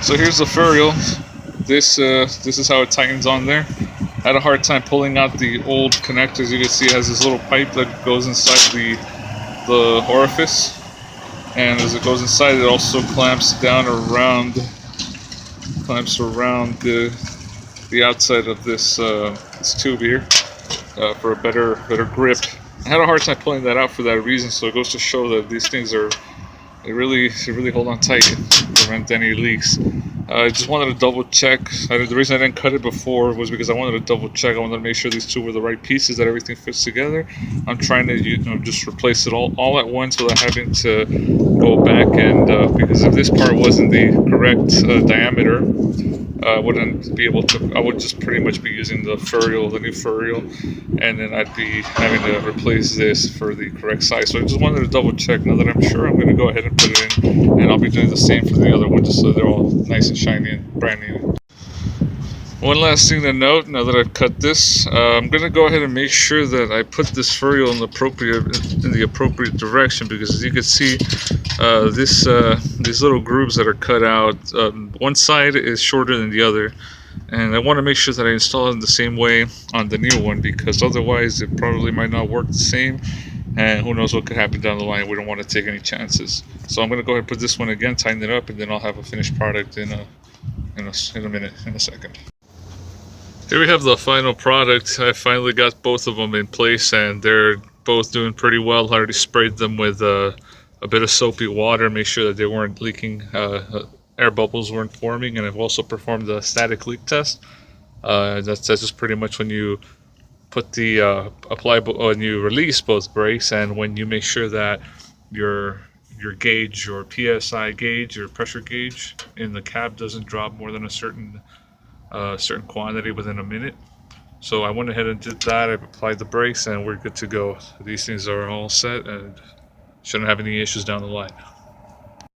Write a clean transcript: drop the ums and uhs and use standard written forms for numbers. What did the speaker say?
So here's the furriel. This is how it tightens on there. I had a hard time pulling out the old connectors. You can see it has this little pipe that goes inside the orifice, and as it goes inside, it also clamps around the outside of this tube here for a better grip. I had a hard time pulling that out for that reason. So it goes to show that these things they really hold on tight and prevent any leaks. I just wanted to double check. The reason I didn't cut it before was because I wanted to double check. I wanted to make sure these two were the right pieces, that everything fits together. I'm trying to just replace it all at once without having to go back and because if this part wasn't the correct diameter, I wouldn't be able to. I would just pretty much be using the new furriel, and then I'd be having to replace this for the correct size. So I just wanted to double check. Now that I'm sure, I'm going to go ahead and put it in, and I'll be doing the same for the other one, just so they're all nice and shiny and brand new. One last thing to note, now that I've cut this, I'm going to go ahead and make sure that I put this furriel in the appropriate direction, because as you can see, these little grooves that are cut out, one side is shorter than the other, and I want to make sure that I install it in the same way on the new one, because otherwise it probably might not work the same, and who knows what could happen down the line. We don't want to take any chances. So I'm going to go ahead and put this one again, tighten it up, and then I'll have a finished product in a second. Here we have the final product. I finally got both of them in place, and they're both doing pretty well. I already sprayed them with a bit of soapy water, make sure that they weren't leaking, air bubbles weren't forming, and I've also performed the static leak test. That's just pretty much when you put the when you release both brakes, and when you make sure that your gauge, your PSI gauge, your pressure gauge in the cab doesn't drop more than a certain quantity within a minute. So I went ahead and did that. I applied the brakes, and we're good to go. These things are all set and shouldn't have any issues down the line.